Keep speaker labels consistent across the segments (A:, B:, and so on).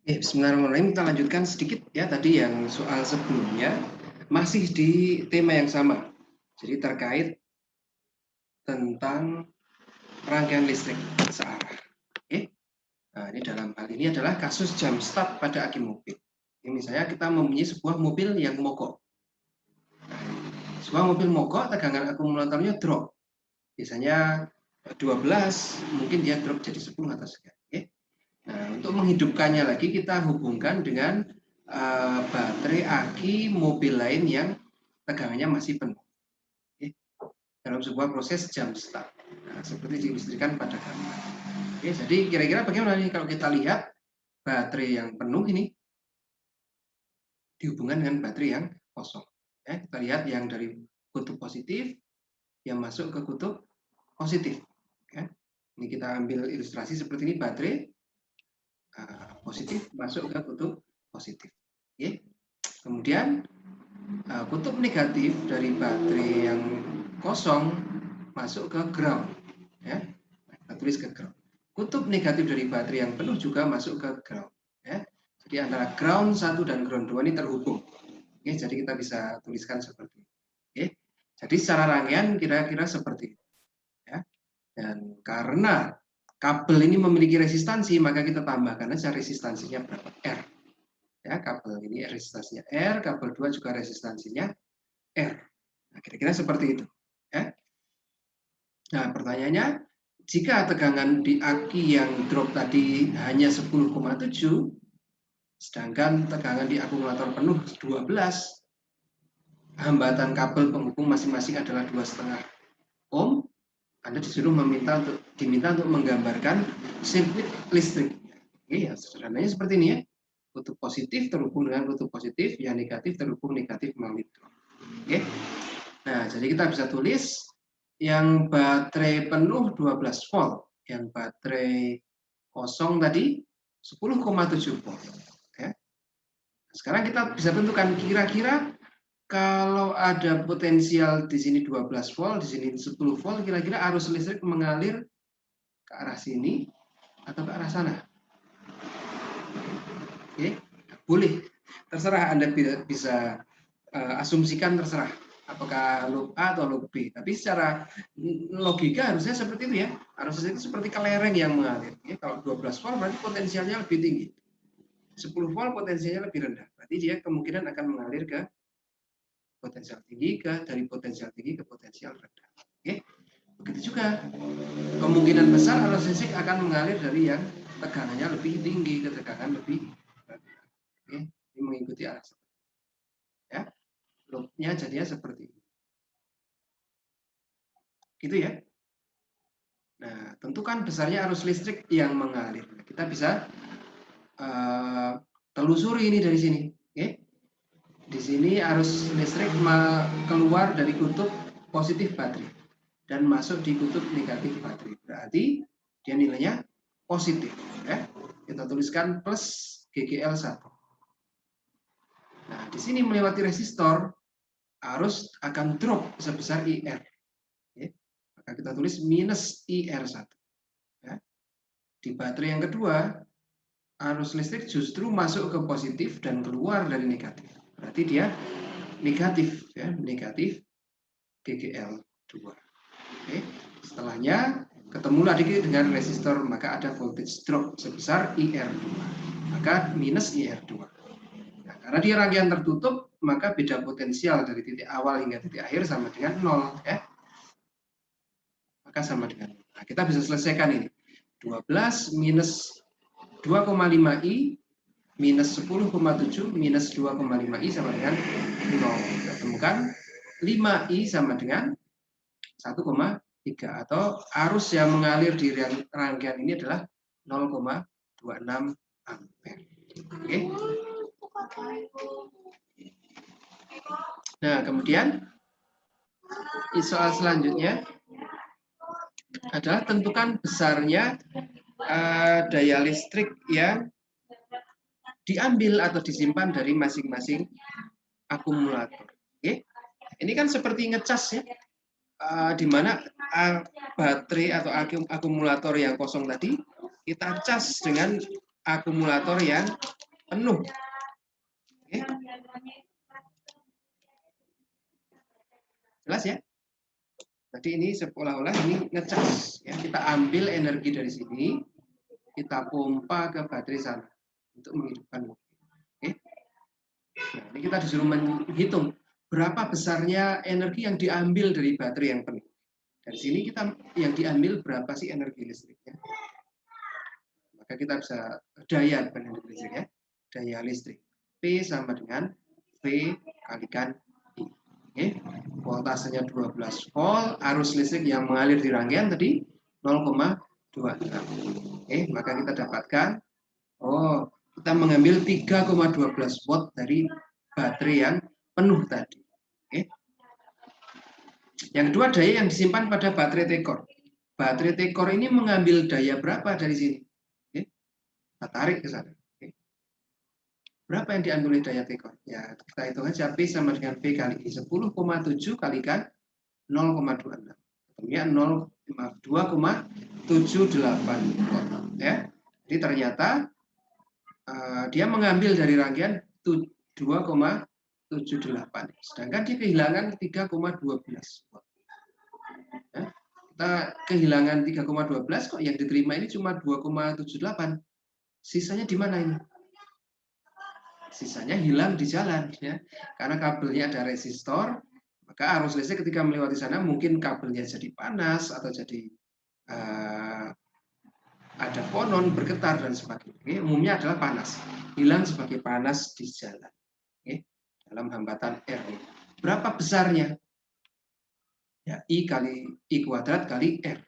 A: Bismillahirrahmanirrahim. Kita lanjutkan sedikit ya tadi yang soal sebelumnya masih di tema yang sama. Jadi terkait tentang rangkaian listrik searah. Oke. Nah, ini dalam hal ini adalah kasus jam start pada aki mobil. Ini misalnya kita mempunyai sebuah mobil yang mogok. Nah, sebuah mobil mogok, tegangan akumulatornya drop. Biasanya 12, mungkin dia drop jadi 10 atau sekian. Oke. Nah, untuk menghidupkannya lagi kita hubungkan dengan baterai aki mobil lain yang tegangannya masih penuh. Oke. Dalam sebuah proses jam start. Nah, seperti diilustrasikan pada gambar. Oke, jadi kira-kira bagaimana nih kalau kita lihat baterai yang penuh ini dihubungkan dengan baterai yang kosong. Ya, kita lihat yang dari kutub positif yang masuk ke kutub positif. Ya. Ini kita ambil ilustrasi seperti ini, baterai positif masuk ke kutub positif. Oke. Kemudian kutub negatif dari baterai yang kosong masuk ke ground. Ya. Kita tulis ke ground. Kutub negatif dari baterai yang penuh juga masuk ke ground. Ya. Jadi antara ground 1 dan ground 2 ini terhubung. Oke, jadi kita bisa tuliskan seperti ini. Oke. Jadi secara rangkaian kira-kira seperti itu. Ya. Dan karena kabel ini memiliki resistansi, maka kita tambahkan aja resistansinya berapa? R. Ya, kabel ini resistansinya R, kabel 2 juga resistansinya R. Nah, kira-kira seperti itu. Ya. Nah, pertanyaannya, jika tegangan di aki yang drop tadi hanya 10,7, sedangkan tegangan di akumulator penuh 12, hambatan kabel penghubung masing-masing adalah 2,5 ohm, Anda disuruh diminta untuk menggambarkan sirkuit listrik. Oke, ya, sederhananya seperti ini ya. Kutub positif terhubung dengan kutub positif, yang negatif terhubung negatif melalui drop. Oke. Nah, jadi kita bisa tulis yang baterai penuh 12 volt, yang baterai kosong tadi 10,7 volt. Ya. Sekarang kita bisa tentukan kira-kira kalau ada potensial di sini 12 volt, di sini 10 volt, kira-kira arus listrik mengalir ke arah sini atau ke arah sana. Oke, boleh. Terserah Anda bisa asumsikan, terserah apakah loop A atau loop B. Tapi secara logika harusnya seperti itu ya. Arus listrik itu seperti kelereng yang mengalir. Ya, kalau 12 volt berarti potensialnya lebih tinggi. 10 volt potensialnya lebih rendah. Berarti dia kemungkinan akan mengalir ke potensial tinggi dari potensial tinggi ke potensial rendah. Oke. Begitu juga kemungkinan besar arus listrik akan mengalir dari yang tegangannya lebih tinggi ke tegangan lebih rendah. Oke. Ini mengikuti arah ya. Loopnya jadinya seperti ini. Gitu ya. Nah, tentukan besarnya arus listrik yang mengalir. Kita bisa telusuri ini dari sini. Oke. Di sini arus listrik keluar dari kutub positif baterai dan masuk di kutub negatif baterai. Berarti dia nilainya positif. Ya. Kita tuliskan plus GGL1. Nah, di sini melewati resistor, arus akan drop sebesar IR. Ya. Maka kita tulis minus IR1. Ya. Di baterai yang kedua, arus listrik justru masuk ke positif dan keluar dari negatif. Berarti dia negatif, ya, negatif GGL2. Oke. Setelahnya ketemu lagi dengan resistor, maka ada voltage drop sebesar IR2. Maka minus IR2. Nah, karena dia rangkaian tertutup, maka beda potensial dari titik awal hingga titik akhir sama dengan 0. Ya. Maka sama dengan 0. Nah, kita bisa selesaikan ini. 12 minus 2,5I minus 10,7 minus 2,5I sama dengan 0. Kita temukan 5I sama dengan 1,3 atau arus yang mengalir di rangkaian ini adalah 0,26 ampere. Oke. Nah, kemudian soal selanjutnya adalah tentukan besarnya daya listrik yang diambil atau disimpan dari masing-masing akumulator. Oke. Ini kan seperti ngecas ya, di mana baterai atau akumulator yang kosong tadi kita cas dengan akumulator yang penuh. Oke. Jelas ya? Jadi ini seolah-olah ini ngecas. Ya, kita ambil energi dari sini, kita pompa ke baterai sana untuk menghidupkan mobil. Oke. Nah, ini kita disuruh menghitung berapa besarnya energi yang diambil dari baterai yang penuh. Dari sini kita yang diambil berapa sih energi listriknya? Maka kita bisa daya bukan energi listrik ya, daya listrik. P sama dengan V kalikan I. Oke. Voltasenya 12 volt, arus listrik yang mengalir di rangkaian tadi 0,26. Oke, maka kita dapatkan kita mengambil 3,12 watt dari baterai yang penuh tadi. Oke. Yang kedua, daya yang disimpan pada baterai T-core. Baterai T-core ini mengambil daya berapa dari sini? Oke. Kita tarik ke sana. Oke. Berapa yang diambil oleh daya T-core? Ya, kita hitung aja P sama dengan V kali I. 10,7 kalikan 0,26. Ketemunya 2,78 ya. Jadi ternyata dia mengambil dari rangkaian 2,78. Sedangkan dia kehilangan 3,12. Ya, kita kehilangan 3,12 kok yang diterima ini cuma 2,78. Sisanya di mana ini? Sisanya hilang di jalan ya. Karena kabelnya ada resistor, maka arus listrik ketika melewati sana mungkin kabelnya jadi panas atau jadi ada fonon bergetar dan sebagainya. Umumnya adalah panas, hilang sebagai panas di jalan. Dalam hambatan R. Berapa besarnya? Ya, I kali I kuadrat kali R.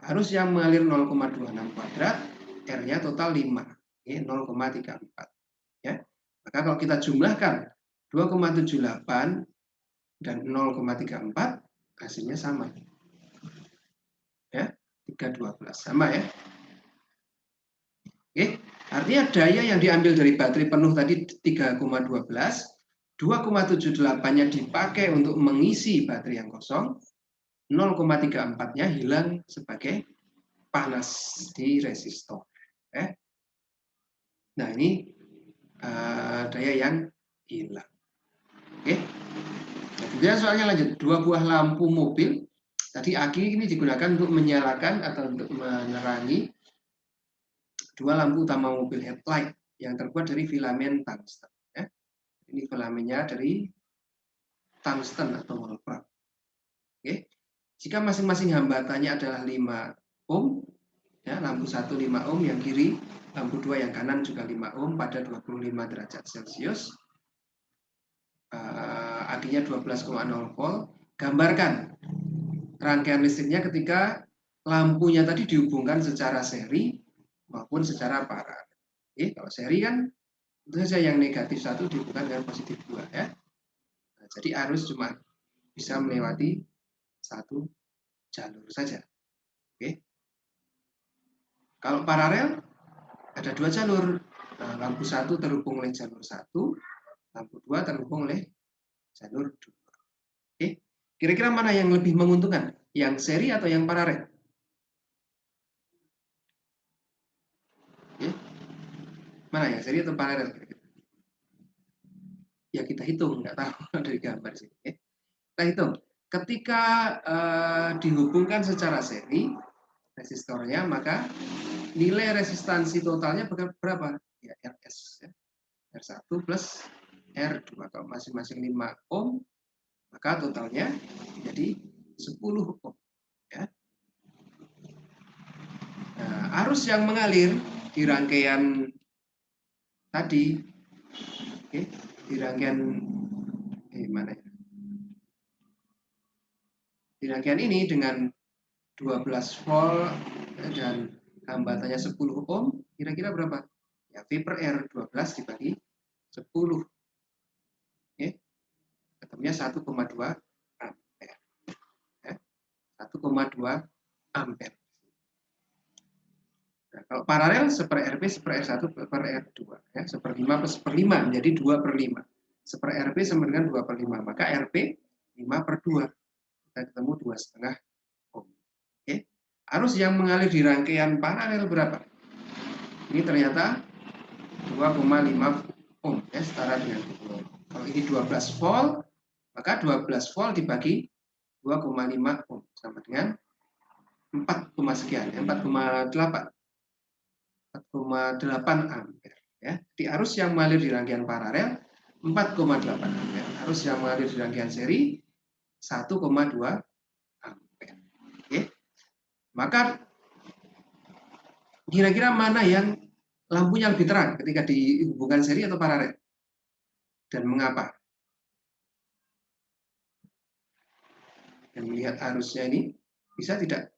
A: Arus yang mengalir 0,26 kuadrat, R-nya total 5, 0,34. Ya. Maka kalau kita jumlahkan 2,78 dan 0,34, hasilnya sama. Ya, 312 sama ya. Oke, artinya daya yang diambil dari baterai penuh tadi 3,12, 2,78-nya dipakai untuk mengisi baterai yang kosong, 0,34-nya hilang sebagai panas di resistor. Nah, ini daya yang hilang. Oke. Kemudian soalnya lanjut, 2 buah lampu mobil. Tadi aki ini digunakan untuk menyalakan atau untuk menerangi 2 lampu utama mobil headlight yang terbuat dari filamen tungsten. Ya. Ini filamennya dari tungsten atau wolfram. Oke. Jika masing-masing hambatannya adalah 5 ohm, ya, lampu 1 5 ohm, yang kiri, lampu 2 yang kanan juga 5 ohm pada 25 derajat Celcius. Akinya 12,0 volt. Gambarkan rangkaian listriknya ketika lampunya tadi dihubungkan secara seri maupun secara paralel. Kalau seri kan tentu saja yang negatif 1 dihubungkan dengan positif 2 ya. Nah, jadi arus cuma bisa melewati 1 jalur saja. Oke. Kalau paralel ada 2 jalur. Nah, lampu 1 terhubung oleh jalur 1, lampu 2 terhubung oleh jalur 2. Oke. Kira-kira mana yang lebih menguntungkan? Yang seri atau yang paralel? Oke. Mana yang seri atau paralel? Ya kita hitung, nggak tahu dari gambar sini. Oke. Kita hitung. Ketika dihubungkan secara seri resistornya, maka nilai resistansi totalnya berapa? Ya, RS. Ya. R1 plus R2. Kalau masing-masing 5 ohm, maka totalnya jadi 10 ohm. Ya. Nah, arus yang mengalir di rangkaian tadi, di rangkaian mana ya? Di rangkaian ini dengan 12 volt dan hambatannya 10 ohm, kira-kira berapa? Ya, V per R 12 dibagi 10. Ketemunya 1,2 ampere. Ya, 1,2 ampere. Nah, kalau paralel 1/RP, 1/R1, per R2. Ya, 1/5 plus 1/5 menjadi 2/5. 1/RP sama dengan 2/5. Maka RP 5/2. Kita ketemu 2,5 ohm. Oke. Arus yang mengalir di rangkaian paralel berapa? Ini ternyata 2,5 ohm ya, setara dengan 2 ohm. Kalau ini 12 volt, maka 12 volt dibagi 2,5 ohm sama dengan 4, sekian, 4,8 ampere ya. Di arus yang mengalir di rangkaian paralel 4,8 ampere. Arus yang mengalir di rangkaian seri 1,2 ampere. Oke. Maka kira-kira mana yang lampunya lebih terang ketika dihubungkan seri atau paralel? Dan mengapa? Dan melihat arusnya ini bisa tidak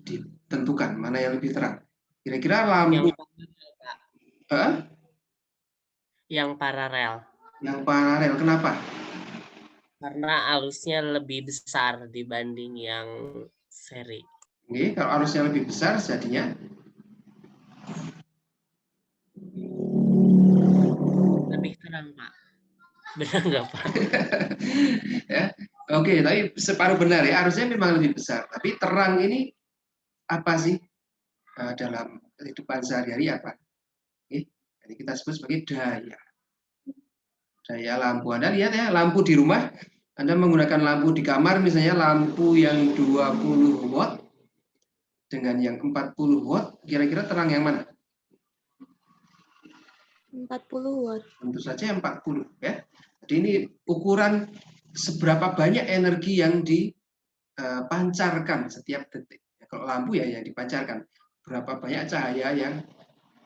A: ditentukan mana yang lebih terang? Kira-kira lampu
B: yang paralel.
A: Yang paralel, kenapa?
B: Karena arusnya lebih besar dibanding yang seri.
A: Oke, kalau arusnya lebih besar, jadinya
B: lebih terang, Pak. Benar nggak, Pak?
A: Ya, oke, tapi separuh benar ya. Arusnya memang lebih besar, tapi terang ini apa sih dalam kehidupan sehari-hari apa? Oke, jadi kita sebut sebagai daya. Daya lampu. Anda lihat ya, lampu di rumah. Anda menggunakan lampu di kamar, misalnya lampu yang 20 watt dengan yang 40 watt, kira-kira terang yang mana?
C: 40 watt.
A: Tentu saja 40 ya. Jadi ini ukuran seberapa banyak energi yang dipancarkan setiap detik. Kalau lampu ya yang dipancarkan. Berapa banyak cahaya yang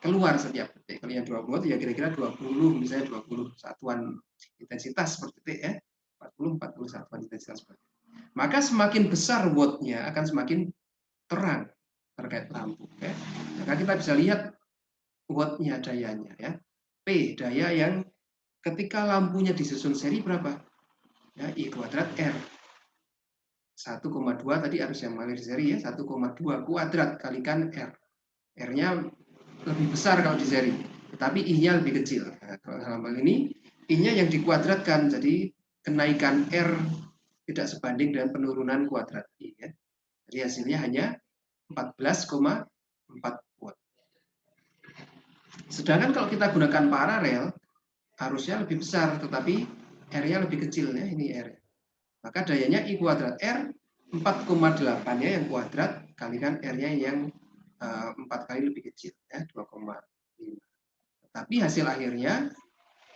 A: keluar setiap detik. Kalau yang 20 watt ya kira-kira 20, misalnya 20 satuan intensitas per detik ya. 40 satuan intensitas per detik. Maka semakin besar wattnya akan semakin terang terkait lampu ya. Maka kita bisa lihat wattnya, dayanya ya. P, daya yang ketika lampunya disusun seri berapa? Ya, I kuadrat R. 1,2 tadi arus yang mengalir seri ya, 1,2 kuadrat kalikan R. R-nya lebih besar kalau di seri, tetapi I-nya lebih kecil. Nah, kalau dalam hal ini, I-nya yang dikuadratkan, jadi kenaikan R tidak sebanding dengan penurunan kuadrat I. Ya. Jadi hasilnya hanya 14,4 watt. Sedangkan kalau kita gunakan paralel, arusnya lebih besar, tetapi R-nya lebih kecil ya, ini R. Maka dayanya I kuadrat R 4,8 ya yang kuadrat kalikan R-nya yang 4 kali lebih kecil ya 2,5. Tapi hasil akhirnya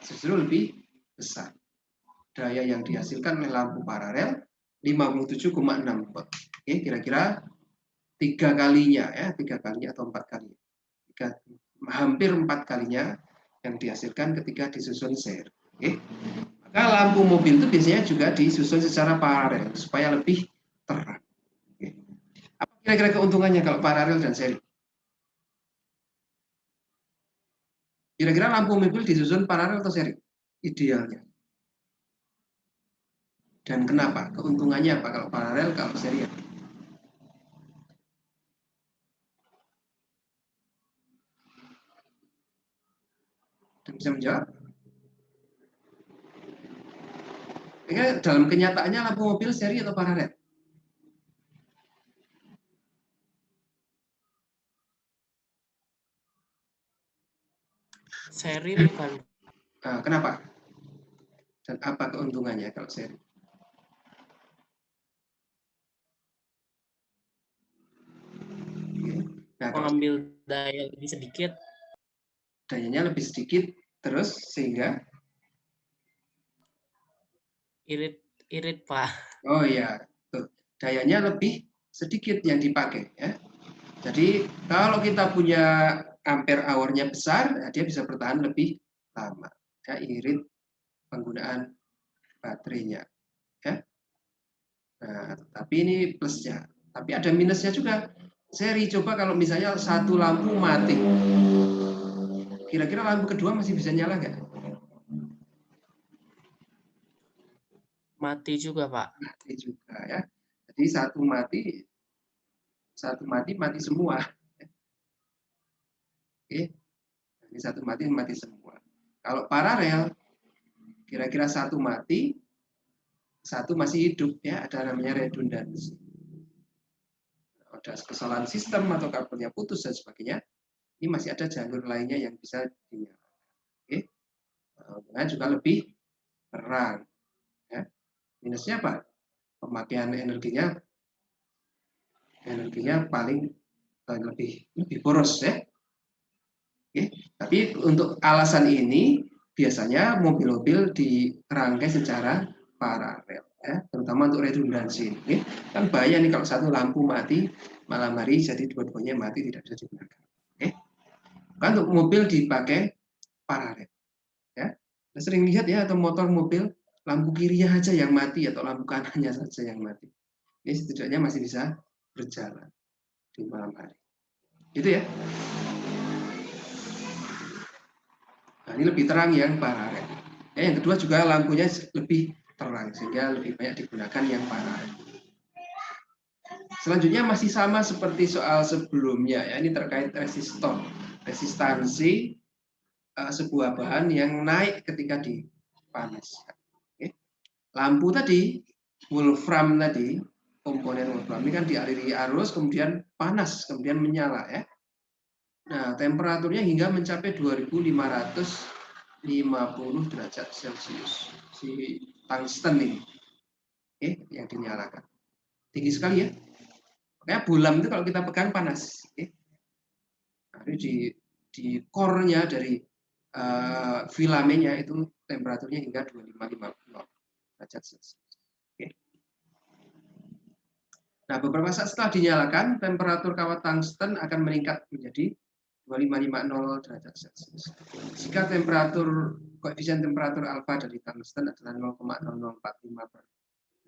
A: justru lebih besar. Daya yang dihasilkan oleh lampu paralel 57,6 watt. Oke, kira-kira 3 kalinya ya, 3 kalinya atau 4 kalinya. Hampir 4 kalinya yang dihasilkan ketika disusun seri. Oke. Maka lampu mobil itu biasanya juga disusun secara paralel supaya lebih terang. Oke. Apa kira-kira keuntungannya kalau paralel dan seri? Kira-kira lampu mobil disusun paralel atau seri? Idealnya. Dan kenapa? Keuntungannya apa kalau paralel, kalau seri? Dan bisa menjawab? Kira dalam kenyataannya lampu mobil seri atau paralel?
B: Seri bukan.
A: Nah, kenapa? Dan apa keuntungannya kalau seri? Nah,
B: mengambil daya lebih sedikit.
A: Dayanya lebih sedikit, terus sehingga?
B: Irit Pak.
A: Oh iya, tuh. Dayanya lebih sedikit yang dipakai ya. Jadi kalau kita punya ampere hour-nya besar, ya dia bisa bertahan lebih lama. Ya, irit penggunaan baterainya. Ya. Nah, tapi ini plusnya. Tapi ada minusnya juga. Seri, coba kalau misalnya satu lampu mati, kira-kira lampu kedua masih bisa nyala nggak?
B: Mati juga Pak.
A: Mati juga ya. Jadi satu mati semua. Oke, ini satu mati semua. Kalau paralel, kira-kira satu mati, satu masih hidup ya, ada namanya redundansi. ada kesalahan sistem atau kabelnya putus dan sebagainya, ini masih ada jalur lainnya yang bisa dinyalakan. Oke. Nah, juga lebih terang. Ya. Minusnya apa? Pemakaian energinya paling lebih boros ya. Oke. Tapi untuk alasan ini biasanya mobil-mobil dirangkai secara paralel, ya, terutama untuk redundansi. Oke. Kan bahaya nih kalau satu lampu mati malam hari, jadi dua-duanya mati tidak bisa digunakan. Oke. Kan untuk mobil dipakai paralel. Ya. Nah, sering lihat ya, atau motor mobil lampu kirinya aja yang mati atau lampu kanannya saja yang mati. Ini setidaknya masih bisa berjalan di malam hari. Itu ya. Nah, ini lebih terang yang paralel. Ya, yang kedua juga lampunya lebih terang sehingga lebih banyak digunakan yang paralel. Selanjutnya masih sama seperti soal sebelumnya ya, ini terkait resistor, resistansi sebuah bahan yang naik ketika dipanaskan. Oke. Lampu tadi, wolfram tadi, komponen wolfram ini kan dialiri arus kemudian panas kemudian menyala ya. Nah, temperaturnya hingga mencapai 2550 derajat Celcius. Si tungsten ini, yang dinyalakan. Tinggi sekali ya. Makanya bulam itu kalau kita pegang panas. Nah, di core-nya dari filamennya itu temperaturnya hingga 2550 derajat Celcius. Nah, beberapa saat setelah dinyalakan, temperatur kawat tungsten akan meningkat menjadi 2550 derajat Celcius. Jika koefisien temperatur alfa dari tungsten adalah 0,0045 per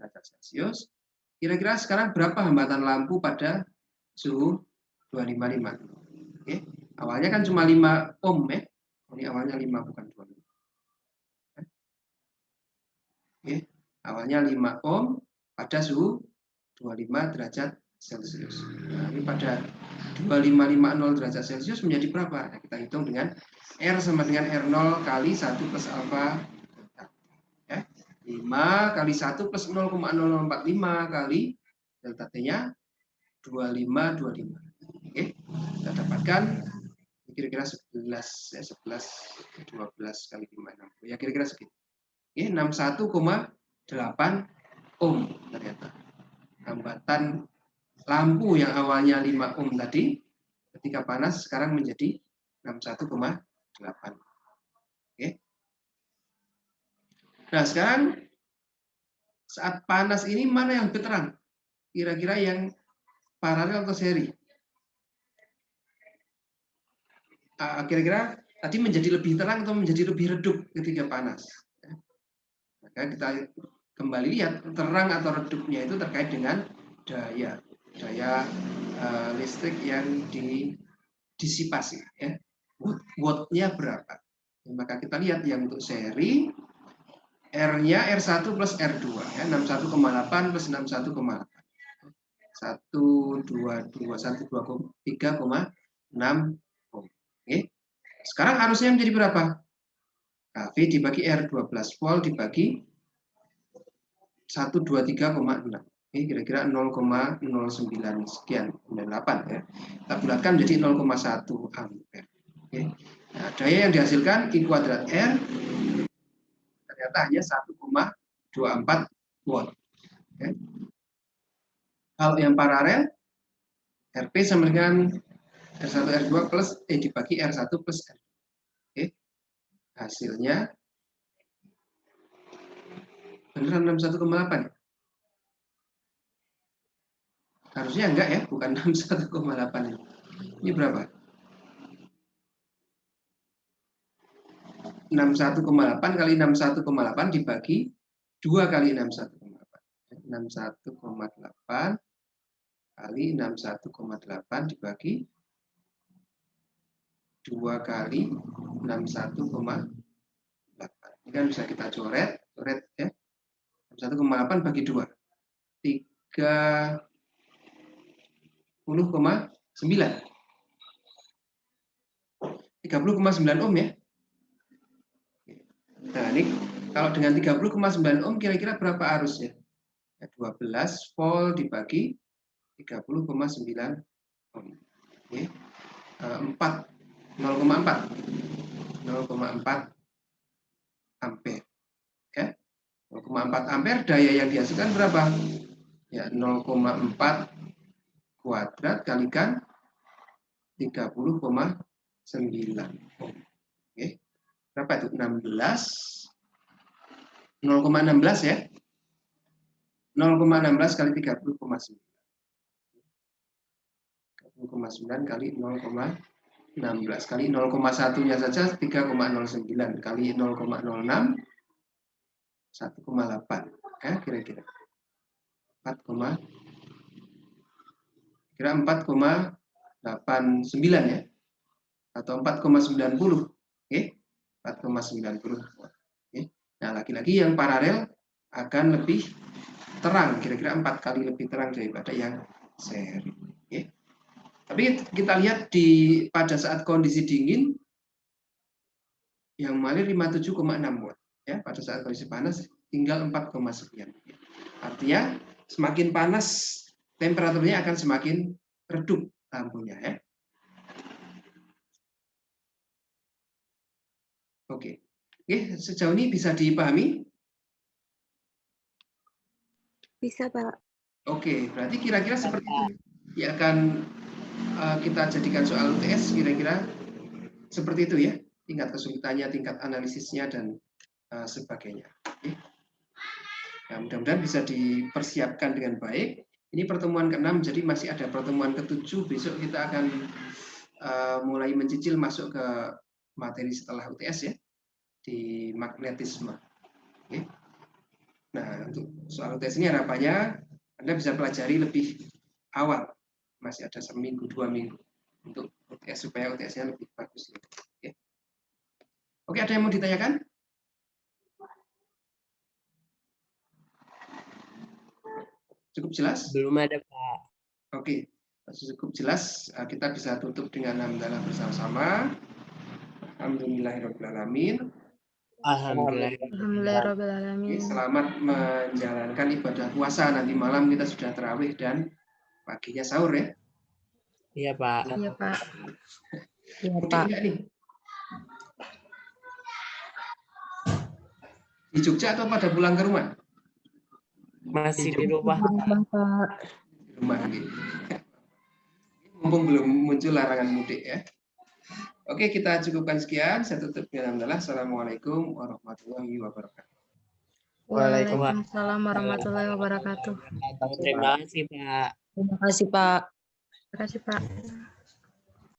A: derajat Celcius, kira-kira sekarang berapa hambatan lampu pada suhu 2550? Oke. Awalnya kan cuma 5 ohm ya. Ini awalnya 5 bukan 25. Oke. Awalnya 5 ohm pada suhu 25 derajat Celcius. Nah, ini pada 2550 derajat Celcius menjadi berapa? Nah, kita hitung dengan R sama dengan R0 kali 1 plus alfa. Ya. 5 kali 1 plus 0,0045 kali delta T-nya 2525. Oke. Kita dapatkan kira-kira 11 ya, 11 12 kali 5 60. Ya kira-kira segitu. Oke, 61,8 ohm ternyata. Hambatan lampu yang awalnya 5 ohm tadi ketika panas sekarang menjadi 61,8. Oke. Nah, sekarang saat panas ini mana yang lebih terang? Kira-kira yang paralel atau seri? Kira-kira tadi menjadi lebih terang atau menjadi lebih redup ketika panas? Maka kita kembali lihat terang atau redupnya itu terkait dengan daya listrik yang didisipasi ya. Watt-nya berapa? Maka kita lihat yang untuk seri R-nya R1 plus R2 ya, 61,8 plus 61,8. 3,6 ohm. Oke. Sekarang arusnya menjadi berapa? V dibagi R 12 volt dibagi 123,6. Ini kira-kira 0,09 sekian, 98 ya. Kita bulatkan menjadi 0,1 ampere. Oke. Nah, daya yang dihasilkan I kuadrat R ternyata hanya 1,24 watt. Oke. Kalau yang paralel, RP sama dengan R1 R2 plus dibagi R1 plus R. Oke. Hasilnya beneran 61,8 ya? Harusnya enggak ya, bukan 61,8 ini. Ini berapa? 61,8 kali 61,8 dibagi 2 kali 61,8. 61,8 kali 61,8 dibagi 2 kali 61,8. Ini kan bisa kita coret ya. 61,8 bagi 2. 30,9. 30,9 ohm ya. Nah, ini kalau dengan 30,9 ohm kira-kira berapa arusnya? 12 volt dibagi 30,9 ohm. Oke. 0,4 ampere. Ya. 0,4 ampere daya yang dihasilkan berapa? Ya, 0,4 kuadrat kalikan 30,9 ohm. Oke. Berapa itu? 0,16 ya. 0,16 kali 30,9. 30,9 kali 0,16 kali 0,1-nya saja 3,09 kali 0,06 1,8 ya kira-kira 4,89 ya atau 4,90 oke 4,90 oke. Nah lagi-lagi yang paralel akan lebih terang kira-kira 4 kali lebih terang daripada yang seri oke. Tapi kita lihat pada saat kondisi dingin yang mengalir 57,6 watt ya pada saat kondisi panas tinggal 4, sekian. Artinya semakin panas temperaturnya akan semakin redup lampunya ya. Oke. Oke, sejauh ini bisa dipahami?
C: Bisa, Pak.
A: Oke, berarti kira-kira seperti itu ya akan kita jadikan soal UTS kira-kira seperti itu ya. Tingkat kesulitannya, tingkat analisisnya dan sebagainya. Oke. Nah, mudah-mudahan bisa dipersiapkan dengan baik. Ini pertemuan ke-6, jadi masih ada pertemuan ke-7. Besok kita akan mulai mencicil masuk ke materi setelah UTS ya, di magnetisme. Oke. Nah, untuk soal UTS ini harapannya Anda bisa pelajari lebih awal. Masih ada seminggu, 2 minggu untuk UTS supaya UTS-nya lebih bagus. Oke. Oke, ada yang mau ditanyakan? Cukup jelas?
B: Belum ada, Pak.
A: Oke, cukup jelas. Kita bisa tutup dengan hamdalah bersama-sama. Alhamdulillahirrahmanirrahim.
C: Alhamdulillahirrahmanirrahim.
A: Selamat menjalankan ibadah puasa. Nanti malam kita sudah tarawih dan paginya sahur ya.
B: Iya, Pak.
C: Iya, Pak.
B: Iya,
A: Mudik enggak nih? Di Jogja atau pada pulang ke rumah?
B: Masih di rumah.
C: Pak.
A: Di rumah gitu. Mumpung belum muncul larangan mudik ya. Oke, kita cukupkan sekian. Saya tutup dengan hamdalah. Assalamualaikum warahmatullahi wabarakatuh.
C: Waalaikumsalam warahmatullahi wabarakatuh.
B: Terima kasih, Pak.
C: Terima kasih, Pak. Terima kasih, Pak.